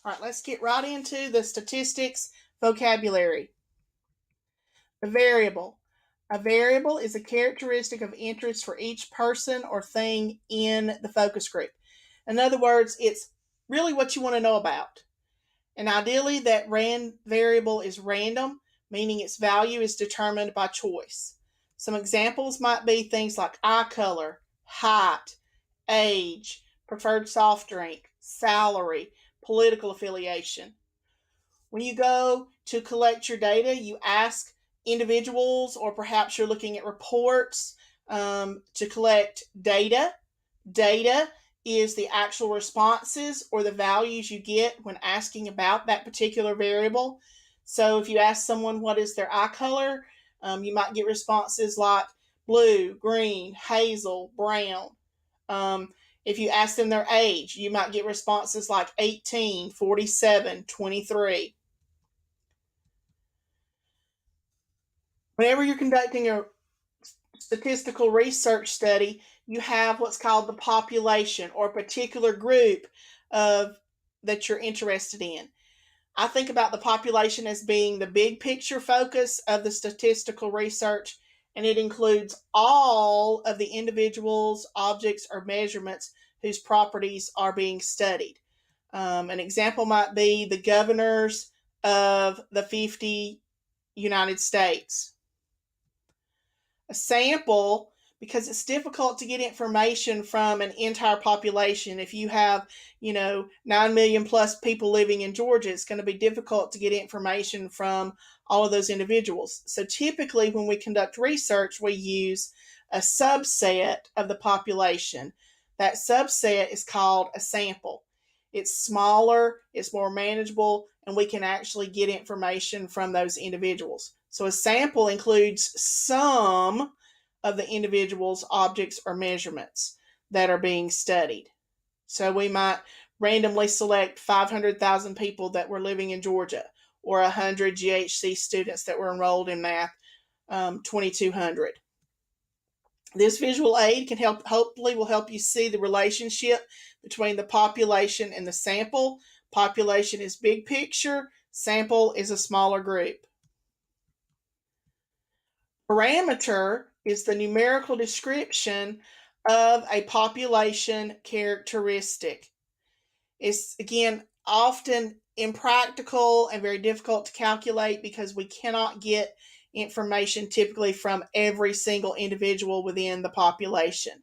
All right, let's get right into the statistics vocabulary. The variable. A variable is a characteristic of interest for each person or thing in the focus group. In other words, it's really what you want to know about. And ideally, that variable is random, meaning its value is determined by choice. Some examples might be things like eye color, height, age, preferred soft drink, salary, political affiliation. When you go to collect your data, you ask individuals, or perhaps you're looking at reports to collect data. Data is the actual responses or the values you get when asking about that particular variable. So if you ask someone what is their eye color, you might get responses like blue, green, hazel, brown. If you ask them their age, you might get responses like 18, 47, 23. Whenever you're conducting a statistical research study, you have what's called the population or a particular group of that you're interested in. I think about the population as being the big picture focus of the statistical research, and it includes all of the individuals, objects, or measurements whose properties are being studied. An example might be the governors of the 50 United States. A sample, because it's difficult to get information from an entire population. If you have, 9 million plus people living in Georgia, it's going to be difficult to get information from all of those individuals. So typically when we conduct research, we use a subset of the population. That subset is called a sample. It's smaller, it's more manageable, and we can actually get information from those individuals. So a sample includes some of the individual's objects or measurements that are being studied. So we might randomly select 500,000 people that were living in Georgia, or 100 GHC students that were enrolled in math 2200. This visual aid can hopefully will help you see the relationship between the population and the sample. Population is big picture, sample is a smaller group. Parameter is the numerical description of a population characteristic. It's, again, often impractical and very difficult to calculate because we cannot get information typically from every single individual within the population.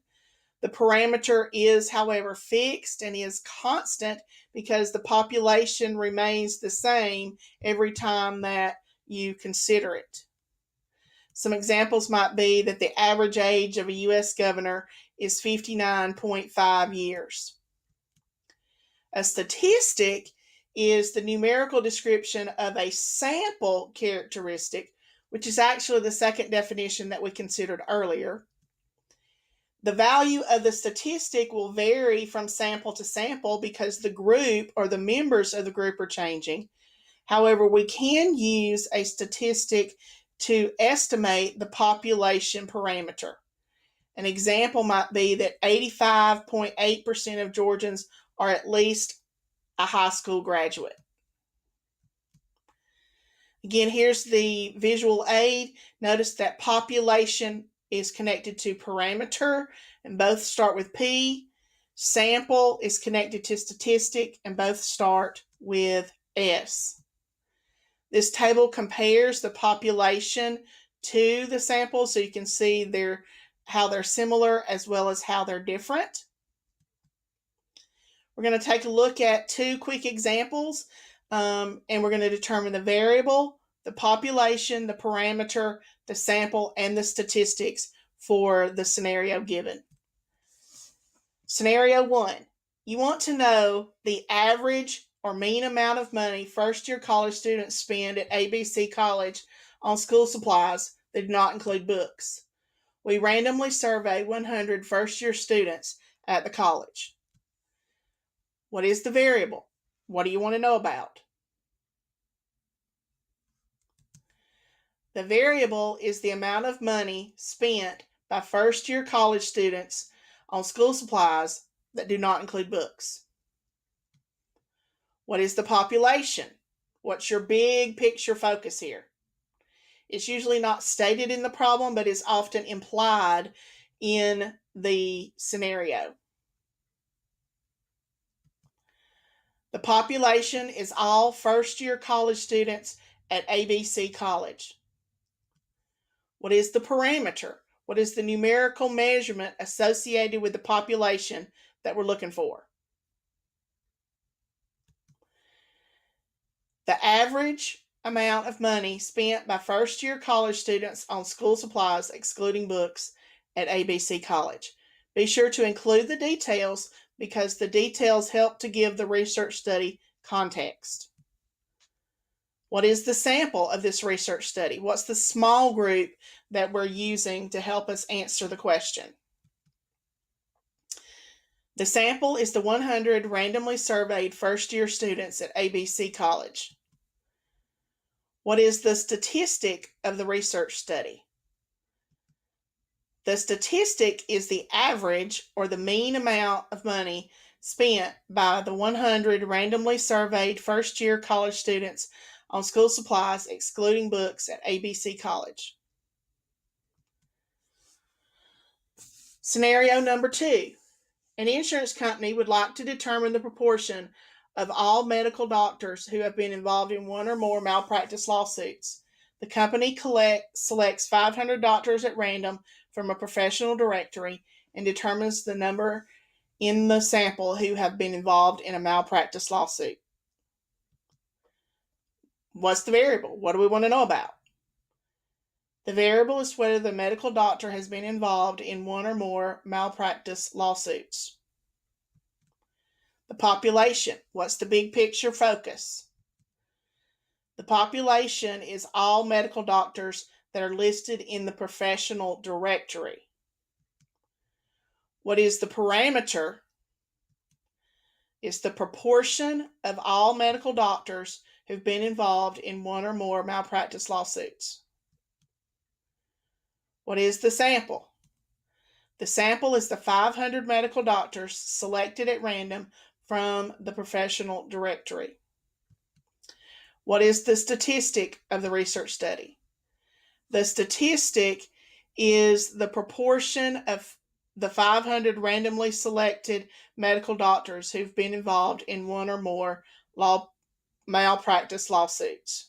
The parameter is, however, fixed and is constant because the population remains the same every time that you consider it. Some examples might be that the average age of a U.S. governor is 59.5 years. A statistic is the numerical description of a sample characteristic, which is actually the second definition that we considered earlier. The value of the statistic will vary from sample to sample because the group or the members of the group are changing. However, we can use a statistic to estimate the population parameter. An example might be that 85.8% of Georgians are at least a high school graduate. Again, here's the visual aid. Notice that population is connected to parameter, and both start with P. Sample is connected to statistic, and both start with S. This table compares the population to the sample, so you can see how they're similar as well as how they're different. We're going to take a look at two quick examples, and we're going to determine the variable, the population, the parameter, the sample, and the statistics for the scenario given. Scenario 1, you want to know the average or mean amount of money first-year college students spend at ABC College on school supplies that do not include books. We randomly survey 100 first-year students at the college. What is the variable? What do you want to know about? The variable is the amount of money spent by first-year college students on school supplies that do not include books. What is the population? What's your big picture focus here? It's usually not stated in the problem, but is often implied in the scenario. The population is all first-year college students at ABC College. What is the parameter? What is the numerical measurement associated with the population that we're looking for? The average amount of money spent by first-year college students on school supplies, excluding books, at ABC College. Be sure to include the details because the details help to give the research study context. What is the sample of this research study? What's the small group that we're using to help us answer the question? The sample is the 100 randomly surveyed first-year students at ABC College. What is the statistic of the research study? The statistic is the average or the mean amount of money spent by the 100 randomly surveyed first-year college students on school supplies, excluding books, at ABC College. Scenario number 2. An insurance company would like to determine the proportion of all medical doctors who have been involved in one or more malpractice lawsuits. The company selects 500 doctors at random from a professional directory and determines the number in the sample who have been involved in a malpractice lawsuit. What's the variable? What do we want to know about? The variable is whether the medical doctor has been involved in one or more malpractice lawsuits. The population. What's the big picture focus? The population is all medical doctors that are listed in the professional directory. What is the parameter? It's the proportion of all medical doctors who've been involved in one or more malpractice lawsuits. What is the sample? The sample is the 500 medical doctors selected at random from the professional directory. What is the statistic of the research study? The statistic is the proportion of the 500 randomly selected medical doctors who've been involved in one or more malpractice lawsuits.